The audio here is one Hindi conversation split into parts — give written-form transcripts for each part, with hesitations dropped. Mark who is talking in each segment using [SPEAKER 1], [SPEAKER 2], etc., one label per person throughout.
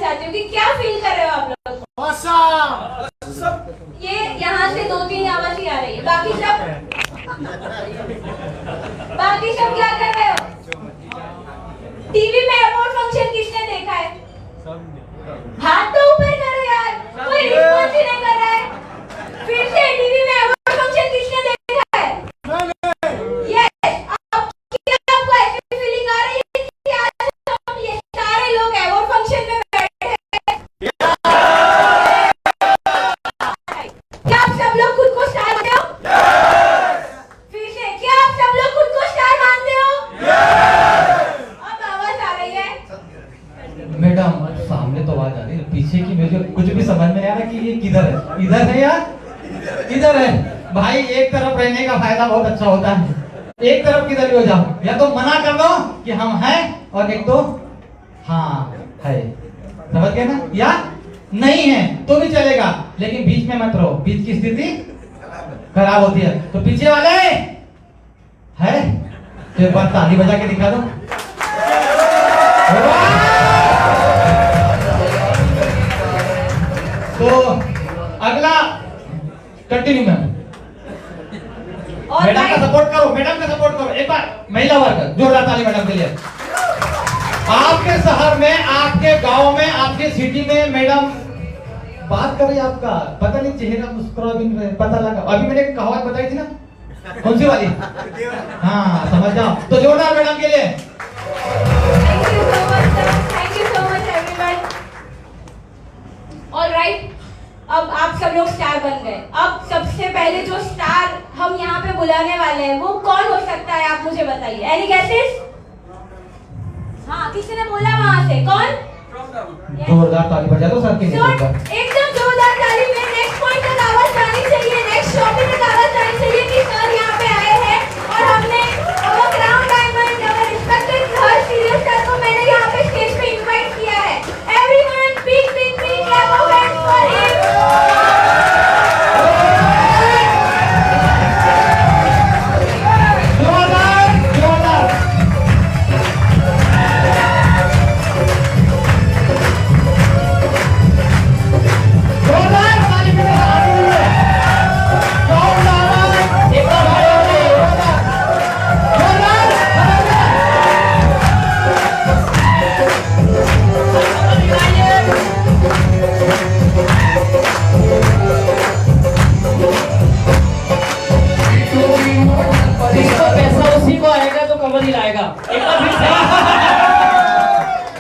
[SPEAKER 1] चाहती हूँ कि क्या फील कर रहे हो आप लोग। ये यहाँ से 2-3 आवाज ही आ रही है, बाकी सब क्या कर रहे हो? टीवी में अवार्ड फंक्शन किसने देखा है? हाथ तो ऊपर करो यार, कोई रिस्पॉन्स ही नहीं कर रहा है। फिर से टीवी में अवार्ड फंक्शन किसने देखा है? यस, अब क्या आपको ऐसी फीलिंग आ रही है कि आज हम ये सारे लोग अवार्ड फंक्शन में बैठे हैं? क्या आप सब लोग खुद को स्टार मानते हो? फिर से, क्या आप सब लोग खुद को स्टार मानते हो? अब आवाज आ रही है।
[SPEAKER 2] मैडम सामने तो आवाज आ रही है, पीछे की मुझे कुछ भी समझ में नहीं आ रहा कि ये किधर है। इधर है यार, किधर है भाई? एक तरफ रहने का फायदा बहुत अच्छा होता है, एक तरफ किधर भी हो जाओ, या तो मना कर दो कि हम हैं, और एक तो हाँ है, समझ गए ना? या नहीं है तो भी चलेगा, लेकिन बीच में मत रहो, बीच की स्थिति खराब होती है। तो पीछे वाले है तो एक बार ताली बजा के दिखा दो। तो अगला कंटिन्यू मैम, मैडम का सपोर्ट करो, मैडम का सपोर्ट करो। एक बार महिला वर्ग जोरदार ताली मैडम के लिए। आपके शहर में, आपके गांव में, आपके सिटी में मैडम बात कर रही है, आपका पता नहीं चेहरा मुस्कुरा भी नहीं, पता लगा। अभी मैंने एक कहावत बताई थी ना, कौन सी वाली? हाँ समझ जाओ। तो जोरदार मैडम के लिए।
[SPEAKER 1] Thank you so much everyone. Alright, अब आप सब लोग स्टार बन गए। अब सबसे पहले जो स्टार हम यहाँ पे बुलाने वाले हैं वो कौन हो सकता है, आप मुझे बताइए। Any guesses? हाँ, किसी ने बोला वहां से, कौन?
[SPEAKER 2] जोरदार ताली बजा दो सर के लिए।
[SPEAKER 1] एकदम जोरदार ताली में नेक्स्ट पॉइंट तक आवाज जानी चाहिए, नेक्स्ट टॉपिक तक आवाज जानी चाहिए कि सर यहाँ पे आए हैं और हमने क्राउन डायमंड रिस्पेक्टेड हर सीरियल स्टार को मैंने यहाँ पे स्टेज पे इनवाइट किया है। Everyone big big big clap of hands for him.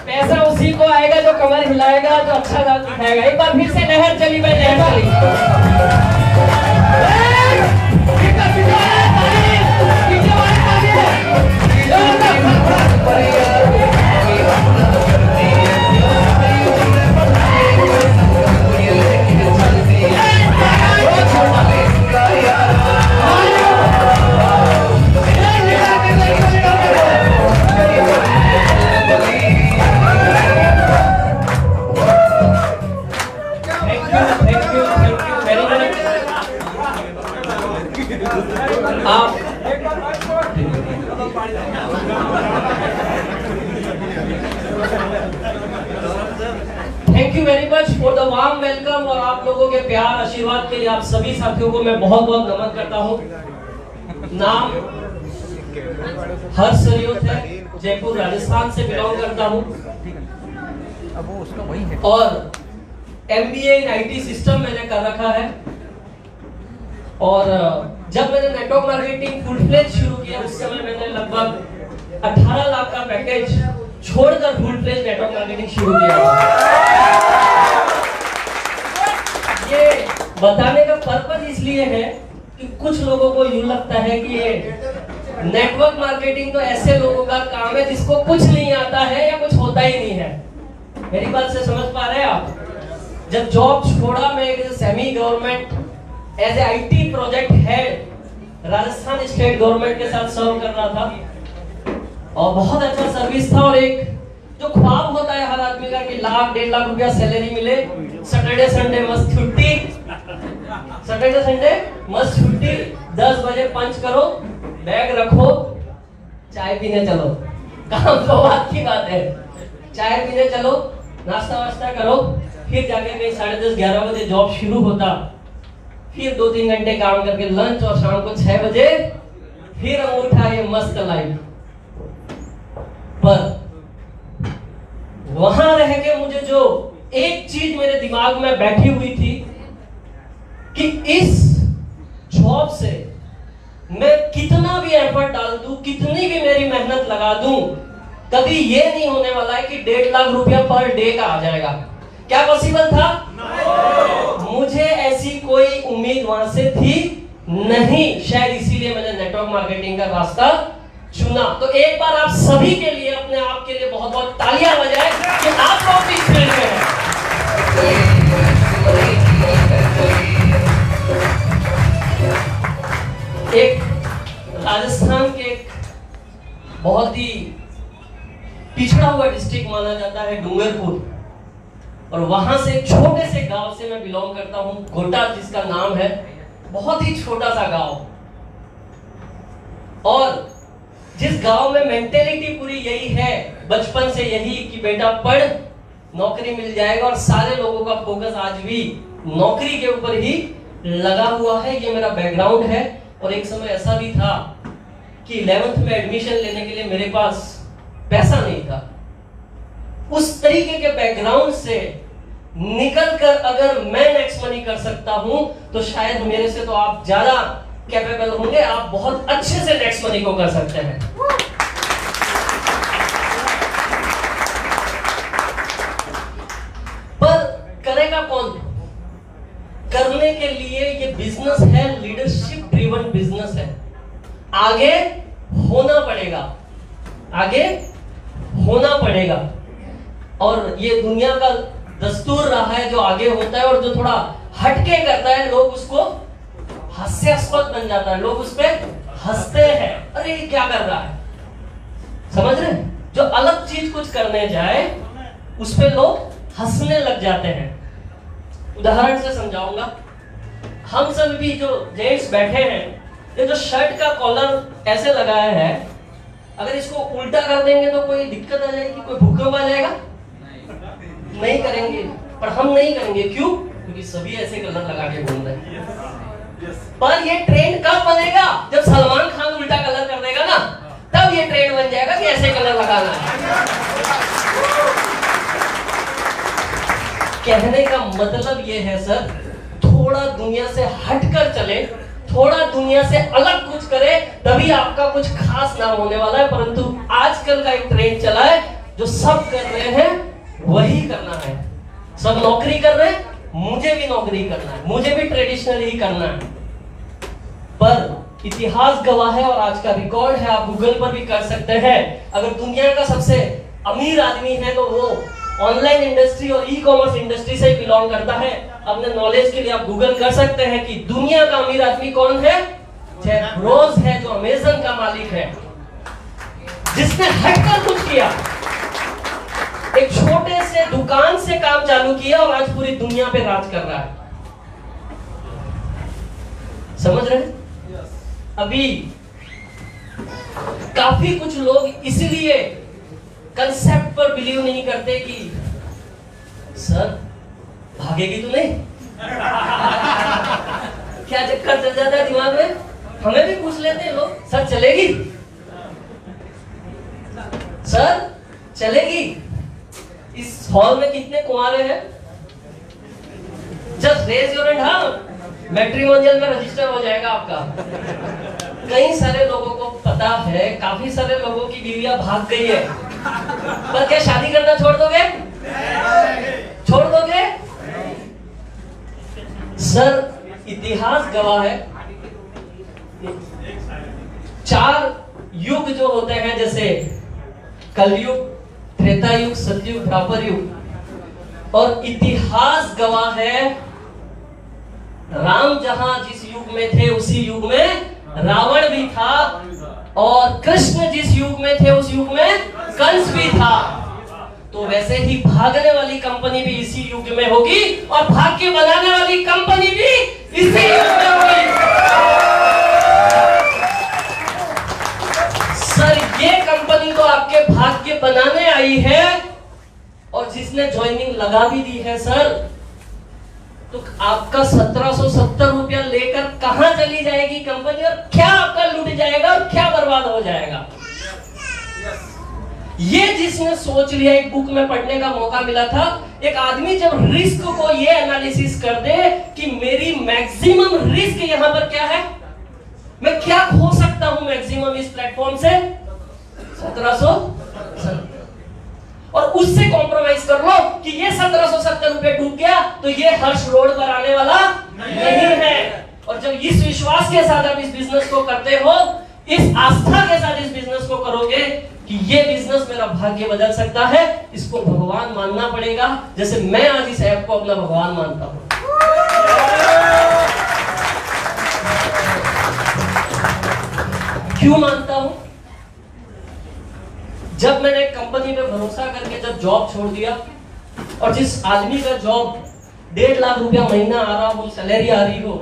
[SPEAKER 3] पैसा उसी को आएगा जो कमर हिलाएगा, जो अच्छा दिखाएगा। एक बार फिर से नहर चली भाई, नहर चली। Thank you very much for the warm welcome और आप लोगों के प्यार आशीर्वाद के लिए आप सभी साथियों को मैं बहुत बहुत नमन करता हूँ। नाम हर्ष सरियोत है, जयपुर राजस्थान से बिलोंग करता हूँ और MBA इन IT सिस्टम मैंने कर रखा है। और जब मैंने नेटवर्क मार्केटिंग फुल फ्लेज शुरू किया उस समय मैंने लगभग 18 लाख का पैकेज छोड़कर फुल फ्लेज नेटवर्क मार्केटिंग शुरू किया। ये बताने का पर्पस इसलिए है कि कुछ लोगों को यूं लगता है कि ये नेटवर्क मार्केटिंग तो ऐसे लोगों का काम है जिसको कुछ नहीं आता है या कुछ होता ही नहीं है। मेरी बात से समझ पा रहे हैं आप? जब जॉब छोड़ा मैं एक semi government as a IT project head Rajasthan state government के साथ सर्व कर रहा था और बहुत अच्छा सर्विस था। और एक जो ख्वाब होता है हर आदमी का कि लाख 1.5 लाख रुपया सैलरी मिले, सैटरडे संडे मस्त छुट्टी, सैटरडे संडे मस्त छुट्टी, 10 बजे पंच करो, बैग रखो, चाय पीने चलो। काम तो बात की बात है, चाय पीने चलो, नाश्ता वास्ता करो, फिर जाके कहीं 10:30-11 बजे जॉब शुरू होता, फिर 2-3 घंटे काम करके लंच, और शाम को 6 बजे फिर अंगूठा, ये मस्त लाइफ। पर वहां रह के मुझे जो एक चीज मेरे दिमाग में बैठी हुई थी कि इस जॉब से मैं कितना भी एफर्ट डाल दूं, कितनी भी मेरी मेहनत लगा दूं, कभी ये नहीं होने वाला है कि 1.5 लाख रुपया पर डे का आ जाएगा। क्या पॉसिबल था? मुझे ऐसी कोई उम्मीद वहां से थी नहीं, शायद इसीलिए मैंने नेटवर्क मार्केटिंग का रास्ता चुना। तो एक बार आप सभी के लिए, अपने आप के लिए बहुत बहुत तालियां बजाएं कि आप लोग भी इस फील्ड में हैं। एक राजस्थान के एक बहुत ही पिछड़ा हुआ डिस्ट्रिक्ट माना जाता है डूंगरपुर, और वहां से एक छोटे से गांव से मैं बिलोंग करता हूं, गोटा जिसका नाम है। बहुत ही छोटा सा गांव, और जिस गांव में मेंटेलिटी पूरी यही है, बचपन से यही कि बेटा पढ़, नौकरी मिल जाएगा, और सारे लोगों का फोकस आज भी नौकरी के ऊपर ही लगा हुआ है। ये मेरा बैकग्राउंड है। और एक समय ऐसा भी था कि 11th में एडमिशन लेने के लिए मेरे पास पैसा नहीं था। उस तरीके के बैकग्राउंड से निकलकर अगर मैं नेक्स्ट मनी कर सकता हूं, तो शायद मेरे से तो आप ज्यादा कैपेबल होंगे, आप बहुत अच्छे से नेक्स्ट मनी को कर सकते हैं। पर करेगा कौन? करने के लिए ये बिजनेस है, लीडरशिप ड्रिवन बिजनेस है। आगे होना पड़ेगा, आगे होना पड़ेगा। और ये दुनिया का दस्तूर रहा है, जो आगे होता है और जो थोड़ा हटके करता है, लोग उसको हास्यास्पद बन जाता है, लोग उस पे हंसते हैं, अरे ये क्या कर रहा है, समझ रहे? जो अलग चीज कुछ करने जाए उस पे लोग हंसने लग जाते हैं। उदाहरण से समझाऊंगा। हम सब भी जो जेंट्स बैठे हैं, ये जो शर्ट का कॉलर ऐसे लगाया है, अगर इसको उल्टा कर देंगे तो कोई दिक्कत आ जाएगी, कोई भूकंप आ जाएगा? नहीं करेंगे। पर हम नहीं करेंगे, क्यों? क्योंकि सभी ऐसे कलर लगा के घूम रहे हैं। पर ये ट्रेंड कब बनेगा? जब सलमान खान उल्टा कलर कर देगा ना, तब ये ट्रेंड बन जाएगा कि ऐसे कलर लगाना है। कहने का मतलब ये है सर, थोड़ा दुनिया से हटकर चले, थोड़ा दुनिया से अलग कुछ करे, तभी आपका कुछ खास नाम होने वाला है। परंतु आजकल का एक ट्रेंड चला है, जो सब कर रहे हैं वही करना है। सब नौकरी कर रहे हैं, मुझे भी नौकरी करना है, मुझे भी ट्रेडिशनल ही करना है। पर इतिहास गवाह है, और आज का रिकॉर्ड है, आप गूगल पर भी कर सकते हैं। अगर दुनिया का सबसे अमीर आदमी है तो वो ऑनलाइन इंडस्ट्री और ई कॉमर्स इंडस्ट्री से बिलोंग करता है। अपने नॉलेज के लिए आप गूगल कर सकते हैं कि दुनिया का अमीर आदमी कौन है। जेफ बेजोस है, जो अमेज़न का मालिक है, जिसने हटकर कुछ किया, एक छोटे से दुकान से काम चालू किया और आज पूरी दुनिया पे राज कर रहा है। समझ रहे? अभी काफी कुछ लोग इसलिए कंसेप्ट पर बिलीव नहीं करते कि सर भागेगी तो नहीं। क्या चक्कर चल जाता है दिमाग में? हमें भी पूछ लेते हैं लोग, सर चलेगी, सर चलेगी। इस हॉल में कितने कुंवारे हैं? Just raise your hand. हाँ, मैट्रिमोनियल में रजिस्टर हो जाएगा आपका। कई सारे लोगों को पता है, काफी सारे लोगों की बीवियां भाग गई है, पर क्या शादी करना छोड़ दोगे? छोड़ दोगे? सर इतिहास गवाह है, 4 युग जो होते हैं, जैसे कलयुग, त्रेता युग, सतयुग, द्वापर युग, और इतिहास गवाह है राम जहां जिस युग में थे उसी युग में रावण भी था, और कृष्ण जिस युग में थे उस युग में कंस भी था। तो वैसे ही भागने वाली कंपनी भी इसी युग में होगी, और भाग्य बनाने वाली कंपनी भी इसी युग में होगी। सर ये कंपनी तो आपके भाग्य बनाने आई है, और जिसने ज्वाइनिंग लगा भी दी है सर, तो आपका 1770 रुपया लेकर कहां चली जाएगी कंपनी, और क्या आपका लूट जाएगा और क्या बर्बाद हो जाएगा। ये जिसने सोच लिया, एक बुक में पढ़ने का मौका मिला था, एक आदमी जब रिस्क को ये एनालिसिस कर दे कि मेरी मैक्सिमम रिस्क यहां पर क्या है, मैं क्या खो सकता हूं मैक्सिमम इस प्लेटफॉर्म से, 1770, और उससे कॉम्प्रोमाइज कर लो कि ये 1770 रुपए डूब गया तो ये हर्ष रोड पर आने वाला नहीं है। और जब इस विश्वास के साथ आप इस बिजनेस को करते हो, इस आस्था के साथ इस बिजनेस को करोगे कि ये बिजनेस मेरा भाग्य बदल सकता है, इसको भगवान मानना पड़ेगा, जैसे मैं आज इस ऐप को अपना भगवान मानता हूं। क्यों मानता हूं? जब मैंने कंपनी पे भरोसा करके जब जॉब छोड़ दिया, और जिस आदमी का जॉब 1.5 लाख रुपया महीना आ रहा हो, सैलरी आ रही हो,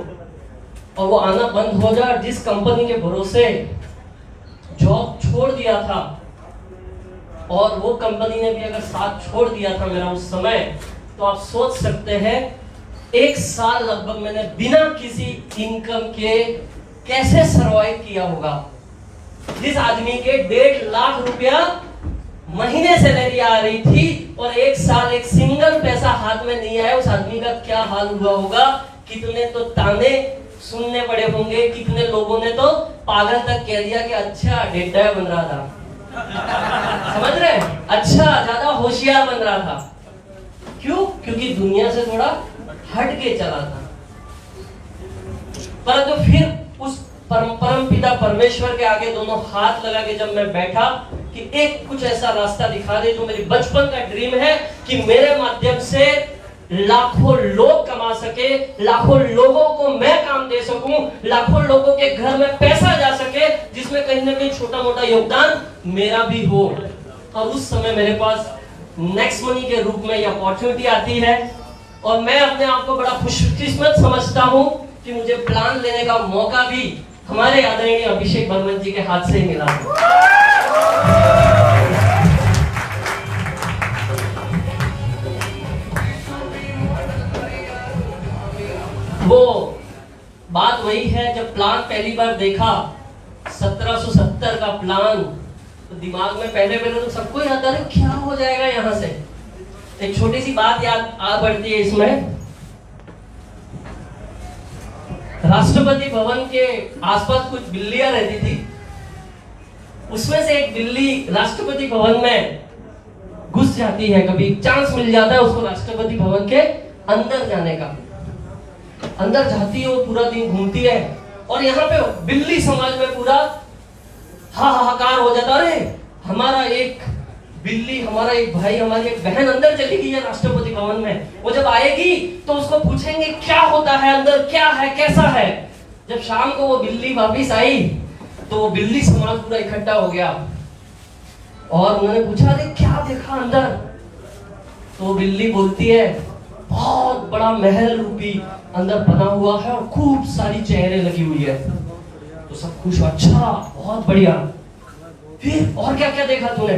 [SPEAKER 3] और वो आना बंद हो जाए, जिस कंपनी के भरोसे जॉब छोड़ दिया था, और वो कंपनी ने भी अगर साथ छोड़ दिया था मेरा उस समय, तो आप सोच सकते हैं 1 साल लगभग मैंने बिना किसी इनकम के कैसे सरवाइव किया होगा। जिस आदमी के 1.5 लाख रुपया महीने सैलरी आ रही थी और 1 साल एक सिंगल पैसा हाथ में नहीं आया, उस आदमी का क्या हाल हुआ होगा। कितने तो ताने सुनने पड़े होंगे, कितने लोगों ने तो पागल तक कह दिया कि अच्छा डेढ़ बन रहा था, समझ रहे, अच्छा ज्यादा होशियार बन रहा था। क्यों? क्योंकि दुनिया से थोड़ा हट के चला था। परंतु फिर उस परम पिता परमेश्वर के आगे दोनों हाथ लगा के जब मैं बैठा कि एक कुछ ऐसा रास्ता दिखा दे जो मेरी बचपन का ड्रीम है कि मेरे माध्यम से लाखों लोग कमा सके, लाखों लोगों को मैं काम दे सकूं, लाखों लोगों के घर में पैसा जा सके, जिसमें कहीं ना कहीं छोटा मोटा योगदान मेरा भी हो। और उस समय मेरे पास नेक्स्ट मनी के रूप में ये अपॉर्चुनिटी आती है, और मैं अपने आप को बड़ा खुशकिस्मत समझता हूं कि मुझे प्लान लेने का मौका भी हमारे आदरणीय अभिषेक बर्मन जी के हाथ से ही मिला। वो बात वही है, जब प्लान पहली बार देखा 1770 का प्लान, तो दिमाग में पहले तो सबको याद आ रहा है क्या हो जाएगा यहाँ से। एक छोटी सी बात याद आ पड़ती है इसमें। राष्ट्रपति भवन के आसपास कुछ बिल्लियां रहती थी, उसमें से एक बिल्ली राष्ट्रपति भवन में घुस जाती है। कभी चांस मिल जाता है उसको राष्ट्रपति भवन के अंदर जाने का, अंदर जाती है, वो पूरा दिन घूमती है, और यहाँ पे बिल्ली समाज में पूरा हाहाकार हो जाता है, अरे हमारा एक बिल्ली, हमारा एक भाई, हमारी एक बहन अंदर चली गई है राष्ट्रपति भवन में। वो जब आएगी तो उसको पूछेंगे क्या होता है अंदर, क्या है, कैसा है। जब शाम को वो बिल्ली वापिस आई तो वो बिल्ली समाज पूरा इकट्ठा हो गया, और उन्होंने पूछा अरे क्या देखा अंदर। तो वो बिल्ली बोलती है बहुत बड़ा महल रूपी अंदर बना हुआ है और खूब सारी चेयरें लगी हुई है। तो सब खुश, अच्छा बहुत बढ़िया, फिर और क्या क्या देखा तूने।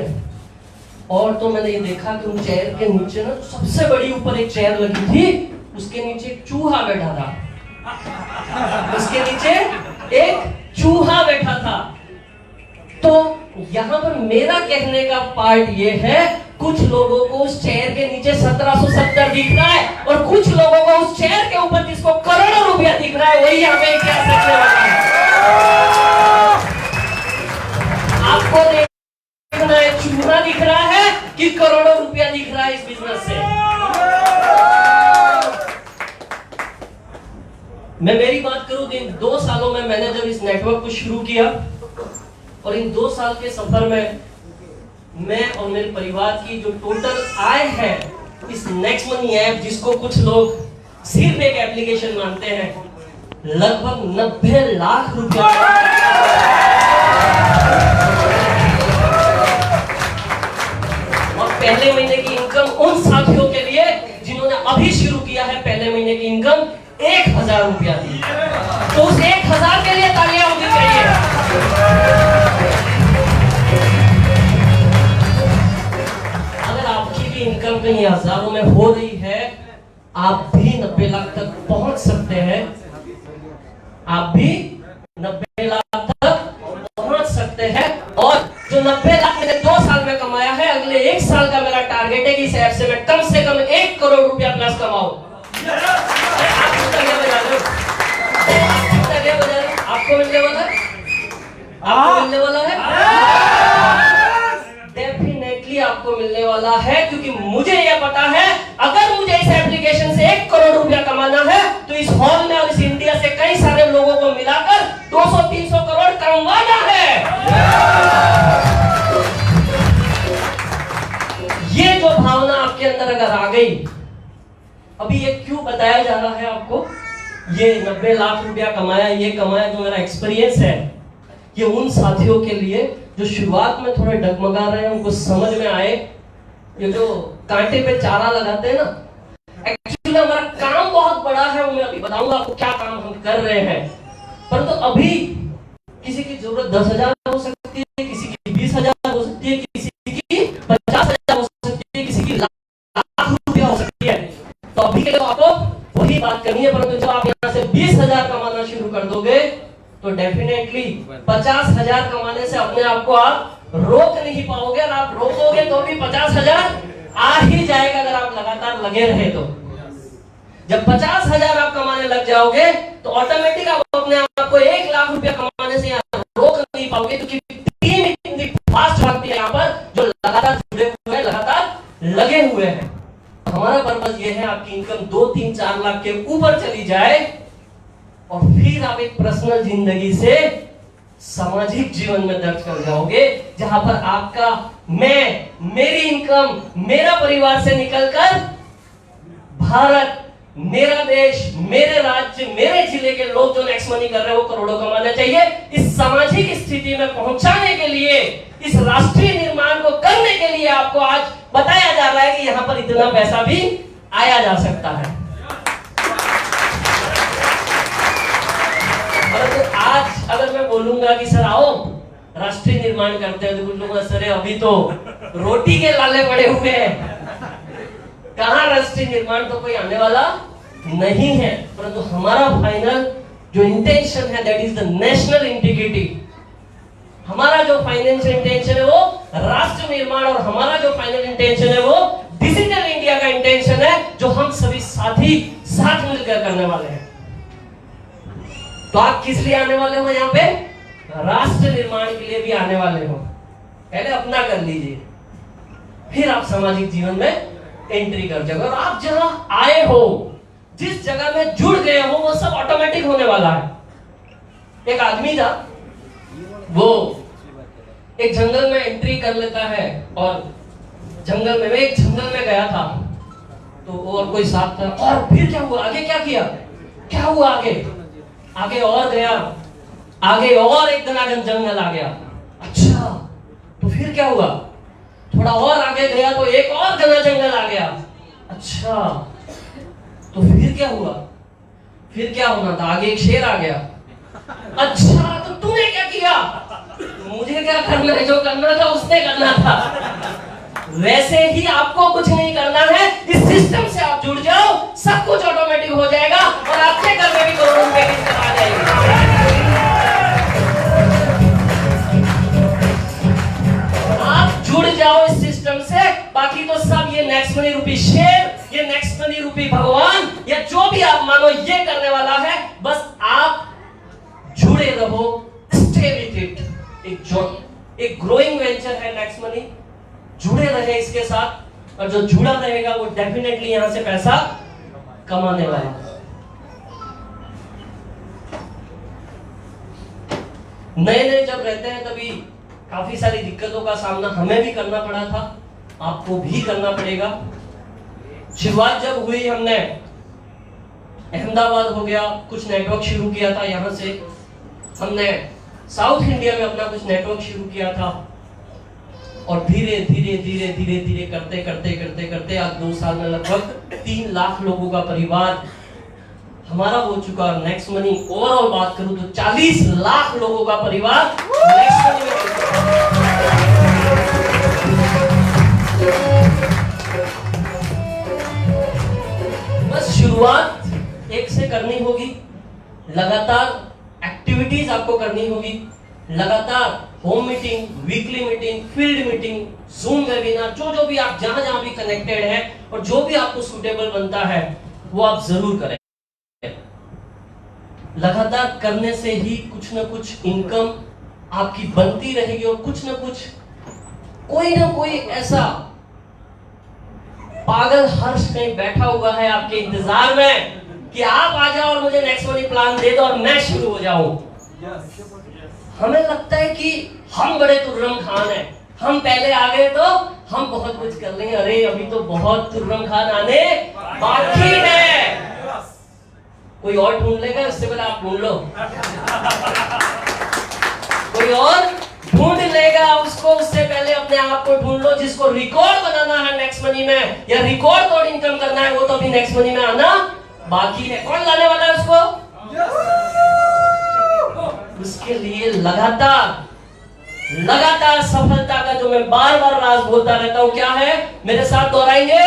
[SPEAKER 3] और तो मैंने ये देखा कि उन चेयर के नीचे ना सबसे बड़ी ऊपर एक चेयर लगी थी, उसके नीचे एक चूहा बैठा था, उसके नीचे एक चूहा बैठा था। तो यहाँ पर मेरा कहने का पार्ट ये है, कुछ लोगों को उस चेयर के नीचे 1770 दिख रहा है, और कुछ लोगों को उस चेयर के ऊपर जिसको करोड़ों रुपया दिख रहा है, वही यहाँ पे क्या सकने वाला है। आपको देखना है चूहा दिख रहा है कि करोड़ों रुपया दिख रहा है इस बिजनेस से। मैं मेरी बात करूं तो इन 2 सालों में मैंने जब इस नेटवर्क को शुरू किया, और इन 2 साल के सफर में मैं और मेरे परिवार की जो टोटल आय है इस नेक्स्ट मनी ऐप, जिसको कुछ लोग सिर्फ एक एप्लीकेशन मानते हैं, लगभग 90 लाख रुपया। और पहले महीने की इनकम उन साथियों के लिए जिन्होंने अभी शुरू किया है, पहले महीने की इनकम 1000 रुपया थी। तो उस 1000 के लिए तालियां होनी चाहिए। अगर आपकी भी इनकम कहीं हजारों में हो रही है, आप भी 90 लाख तक पहुंच सकते हैं। आप भी 90 लाख तक पहुंच सकते हैं। और जो 90 लाख मैंने 2 साल में कमाया है, अगले 1 साल का मेरा टारगेट है कि इस ऐप से मैं कम से कम 1 करोड़ रुपया प्लस कमाऊं। आपको मिलने वाला है, आपको मिलने वाला है, डेफिनेटली आपको मिलने वाला है, क्योंकि मुझे यह पता है अगर मुझे इस एप्लीकेशन से 1 करोड़ रुपया कमाना है तो इस हॉल में और इस इंडिया से कई सारे लोगों को मिलाकर 200-300 करोड़ कमाना है। ये जो भावना आपके अंदर अगर आ गई, अभी ये क्यों बताया जा रहा है आपको, ये 90 लाख रुपया कमाया, ये कमाया, जो मेरा एक्सपीरियंस है, ये उन साथियों के लिए जो शुरुआत में थोड़े डगमगा रहे हैं, उनको समझ में आए। ये जो कांटे पे चारा लगाते हैं ना, एक्चुअली हमारा काम बहुत बड़ा है, मैं अभी बताऊंगा आपको क्या काम हम कर रहे हैं। परंतु अभी किसी की जरूरत 10,000 हो सकती है, किसी की 20,000 हो सकती है, किसी की 50,000 हो सकती है, किसी की लाख रुपया हो सकती है। तो अभी के लिए आपको वही बात करनी है, परंतु जब आप यहाँ से 20,000 कमाना शुरू कर दोगे तो डेफिनेटली 50,000 कमाने से अपने आप को आप रोक नहीं पाओगे। और आप रोकोगे तो भी 50,000 आ ही जाएगा अगर आप लगातार लगे रहे तो। जब 50,000 आप कमाने लग जाओगे तो ऑटोमेटिक आप अपने आप को 1 लाख रुपया कमाने से यहाँ रोक नहीं पाओगे, क्योंकि टीम इतनी फास्ट भागती है यहाँ पर, जो लगातार जुड़े हुए हैं, लगातार लगे हुए हैं। हमारा पर्पस ये है आपकी इनकम 2, 3, 4 लाख के ऊपर चली जाए और फिर आप एक पर्सनल जिंदगी से सामाजिक जीवन में दर्ज कर जाओगे, जहां पर आपका मेरी इनकम मेरा परिवार से निकलकर भारत, मेरा देश, मेरे राज्य, मेरे जिले के लोग जो नेक्स्ट मनी कर रहे हैं वो करोड़ों कमाना चाहिए। इस सामाजिक स्थिति में पहुंचाने के लिए, इस राष्ट्रीय निर्माण को करने के लिए आपको आज बताया जा रहा है कि यहां पर इतना पैसा भी आया जा सकता है। आज अगर मैं बोलूंगा कि सर आओ राष्ट्रीय निर्माण करते हैं, तो कुछ लोग सर अभी तो रोटी के लाले पड़े हुए हैं, कहां राष्ट्रीय निर्माण, तो कोई आने वाला नहीं है। परंतु हमारा फाइनल जो इंटेंशन है, that is the national integrity. हमारा जो फाइनेंशियल इंटेंशन है वो राष्ट्र निर्माण, और हमारा जो फाइनल इंटेंशन है वो डिजिटल इंडिया का इंटेंशन है, जो हम सभी साथी साथ मिलकर करने वाले हैं। तो आप किस लिए आने वाले हो यहाँ पे? राष्ट्र निर्माण के लिए भी आने वाले हो। पहले अपना कर लीजिए, फिर आप सामाजिक जीवन में एंट्री कर जाओगे। और आप जहां आए हो, जिस जगह में जुड़ गए हो, वो सब ऑटोमेटिक होने वाला है। एक आदमी था, वो एक जंगल में एंट्री कर लेता है, और जंगल में, एक जंगल में गया था तो और कोई साथ था, और फिर क्या हुआ, आगे क्या किया, क्या हुआ आगे और गया, आगे और एक घना जंगल आ गया। अच्छा, तो फिर क्या हुआ, थोड़ा और आगे गया तो एक और घना जंगल आ गया। अच्छा, तो फिर क्या हुआ, फिर क्या होना था, आगे एक शेर आ गया। अच्छा, तो तूने क्या किया, मुझे क्या करना है, जो करना था उसने करना था। वैसे ही आपको कुछ नहीं करना है, इस सिस्टम से आप जुड़ जाओ, सब कुछ ऑटोमेटिक हो जाएगा और आपके घर में भी करोड़ों रुपए की इनकम आ जाएगी। आप जुड़ जाओ इस सिस्टम से, बाकी तो सब ये नेक्स्ट मनी रूपी शेर, ये नेक्स्ट मनी रूपी भगवान, या जो भी आप मानो ये करने वाला है। बस आप जुड़े रहो, स्टे विद इट। एक ग्रोइंग वेंचर है नेक्स्ट मनी, जुड़े रहे इसके साथ, और जो जुड़ा रहेगा वो डेफिनेटली यहां से पैसा कमाने वाला। नए जब रहते हैं तभी काफी सारी दिक्कतों का सामना हमें भी करना पड़ा था, आपको भी करना पड़ेगा। शुरुआत जब हुई, हमने अहमदाबाद हो गया, कुछ नेटवर्क शुरू किया था, यहां से हमने साउथ इंडिया में अपना कुछ नेटवर्क शुरू किया था, और धीरे धीरे धीरे धीरे धीरे करते करते करते करते आज 2 साल में लगभग 3 लाख लोगों का परिवार हमारा हो चुका। और नेक्स्ट मनी ओवरऑल बात करूं तो 40 लाख लोगों का परिवार नेक्स्ट मनी में। शुरुआत एक से करनी होगी, लगातार एक्टिविटीज आपको करनी होगी, लगातार home meeting, weekly meeting, field meeting, zoom webinar, जो भी आप जहां भी कनेक्टेड हैं और जो भी आपको सूटेबल बनता है वो आप जरूर करें। लगातार करने से ही कुछ ना कुछ इनकम आपकी बनती रहेगी और कुछ ना कुछ कोई ना कोई ऐसा पागल हर्ष कहीं बैठा हुआ है आपके इंतजार में कि आप आ जाओ और मुझे नेक्स्ट मनी प्लान दे दो और मैं शुरू हो जाऊं। हमें लगता है कि हम बड़े तुर्रम खान हैं, हम पहले आ गए तो हम बहुत कुछ कर लेंगे। अरे अभी तो बहुत तुर्रम खान आने बाकी है। कोई और ढूंढ लेगा, इससे पहले आप ढूंढ लो। कोई और ढूंढ लेगा उसको, उससे पहले अपने आप को ढूंढ लो। जिसको रिकॉर्ड बनाना है नेक्स्ट मनी में या रिकॉर्ड तोड़ इनकम करना है, वो तो अभी नेक्स्ट मनी में आना बाकी है। कौन लाने वाला है उसको? उसके लिए लगातार सफलता का जो मैं बार बार राज बोलता रहता हूं, क्या है? मेरे साथ दोहराएंगे,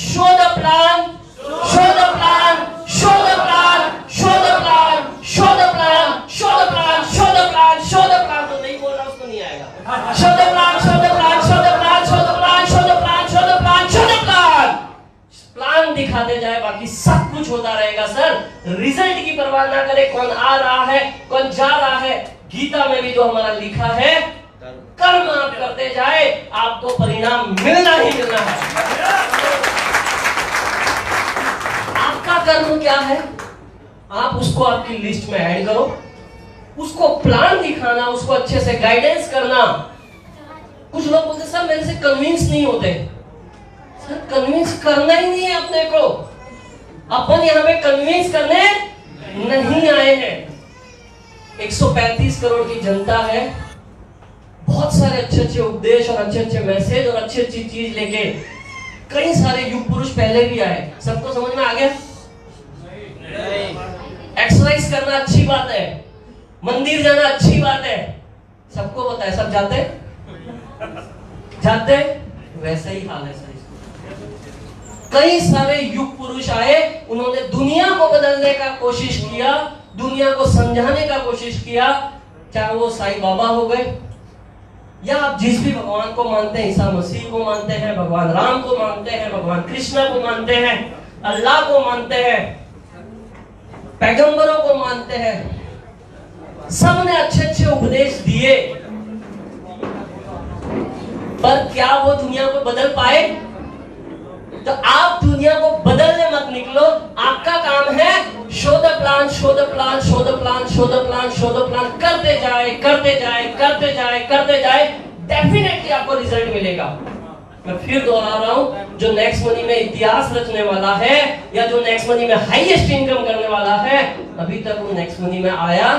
[SPEAKER 3] show the plan, show the plan, show the plan, show the plan, show the plan, show the plan, show the plan, show the plan. तो नहीं बोल रहा, उसको नहीं आएगा। Show the plan, show the plan, show the plan, show the plan, show the plan, show the plan, show the plan. Plan दिखाते जाए, बाकी सब कुछ होता रहेगा। सर रिजल्ट की परवाह ना करे, कौन आ रहा है, कौन जा रहा है। गीता में भी जो हमारा लिखा है, कर्म आप करते जाए, आपको परिणाम मिलना ही मिलना है। आपका कर्म क्या है, आप उसको आपकी लिस्ट में ऐड करो, उसको प्लान दिखाना, उसको अच्छे से गाइडेंस करना। कुछ लोग बोलते सर मेरे से कन्विंस नहीं होते। सर कन्विंस करना ही नहीं है अपने को, अपन यहाँ पे कन्विंस करने नहीं आए हैं। 135 करोड़ की जनता है, बहुत सारे अच्छे उपदेश और अच्छे मैसेज और अच्छी चीज लेके कई सारे युग पुरुष पहले भी आए। सबको समझ में आ गया? एक्सरसाइज करना अच्छी बात है, मंदिर जाना अच्छी बात है, सबको पता है। सब जाते वैसा ही हाल है सर। कई सारे युग पुरुष आए, उन्होंने दुनिया को बदलने का कोशिश किया, दुनिया को समझाने का कोशिश किया। चाहे वो साईं बाबा हो गए या आप जिस भी भगवान को मानते हैं, ईसा मसीह को मानते हैं, भगवान राम को मानते हैं, भगवान कृष्ण को मानते हैं, अल्लाह को मानते हैं, पैगंबरों को मानते हैं, सबने अच्छे उपदेश दिए। पर क्या वो दुनिया को बदल पाए? तो आप दुनिया को बदलने मत निकलो। आपका काम है show the plan, show the plan, show the plan, show the plan, show the plan. करते जाए, करते जाए, करते जाए, करते जाए, डेफिनेटली आपको रिजल्ट मिलेगा। मैं फिर दोहरा रहा हूं, जो नेक्स्ट मनी में इतिहास रचने वाला है या जो नेक्स्ट मनी में हाईएस्ट इनकम करने वाला है, अभी तक वो नेक्स्ट मनी में आया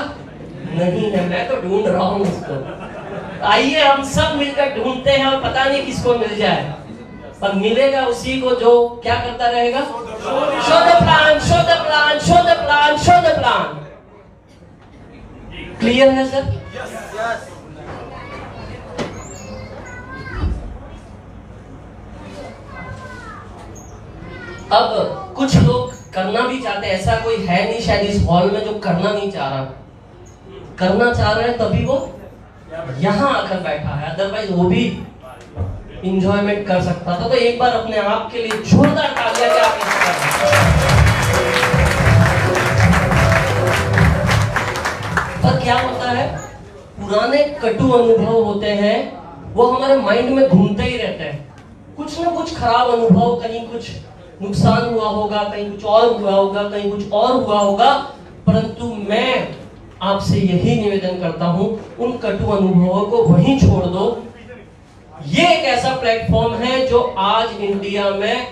[SPEAKER 3] नहीं है। मैं तो ढूंढ रहा हूं उसको। आइए हम सब मिलकर ढूंढते हैं और पता नहीं किसको मिल जाए, पर मिलेगा उसी को जो क्या करता रहेगा, show the plan, show the plan, show the plan, show the plan. Clear है सर? अब कुछ लोग करना भी चाहते हैं, ऐसा कोई है नहीं शायद इस हॉल में जो करना नहीं चाह रहा। करना चाह रहे हैं तभी वो यहां आकर बैठा है, अदरवाइज वो भी इंजॉयमेंट कर सकता था। तो एक बार अपने आप के लिए जोरदार तालियां क्या आप पर क्या होता है, पुराने कटु अनुभव होते हैं, वो हमारे माइंड में घूमते ही रहते हैं। कुछ ना कुछ खराब अनुभव, कहीं कुछ नुकसान हुआ होगा, कहीं कुछ और हुआ होगा, कहीं कुछ और हुआ होगा। परंतु मैं आपसे यही निवेदन करता हूं, उन कटु अनुभवों को वहीं छोड़ दो। ये एक ऐसा प्लेटफॉर्म है जो आज इंडिया में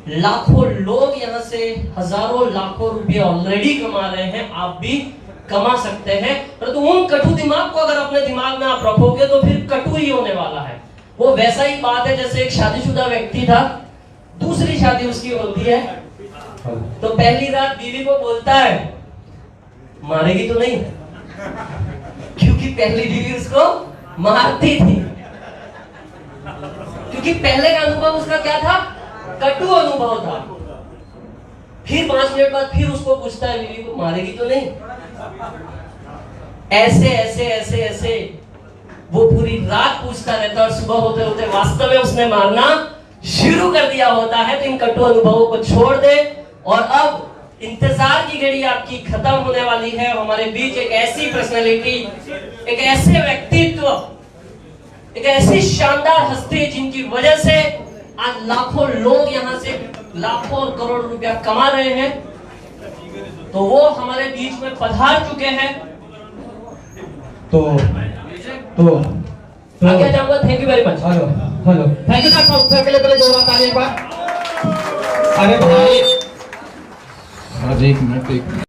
[SPEAKER 3] लाखों लोग यहां से हजारों लाखों रुपए ऑलरेडी कमा रहे हैं, आप भी कमा सकते हैं। परंतु उन कटु दिमाग को अगर अपने दिमाग में आप रखोगे तो फिर कटु ही होने वाला है। वो वैसा ही बात है जैसे एक शादीशुदा व्यक्ति था, दूसरी शादी उसकी होती है, तो पहली रात बीवी को बोलता है मारेगी तो नहीं, क्योंकि पहली बीवी उसको मारती थी, क्योंकि पहले का अनुभव उसका क्या था, कटु अनुभव था। फिर 5 मिनट बाद फिर उसको पूछता है बीवी को मारेगी तो नहीं। ऐसे ऐसे ऐसे ऐसे वो पूरी रात पूछता रहता है और सुबह होते होते वास्तव में उसने मारना शुरू कर दिया होता है। तो इन कटु अनुभवों को छोड़ दे और अब इंतजार की घड़ी आपकी खत्म होने वाली है। हमारे बीच एक ऐसी पर्सनालिटी, एक ऐसे व्यक्तित्व, एक ऐसी शानदार हस्ती जिनकी वजह से आज लाखों लोग यहाँ से लाखों और करोड़ रुपया कमा रहे हैं, तो वो हमारे बीच में पधार चुके हैं। तो आगे जाऊंगा। Thank you very much.
[SPEAKER 2] Hello thank you sir के लिए पहले जोरदार ताली एक बार। अरे भाई, एक मिनट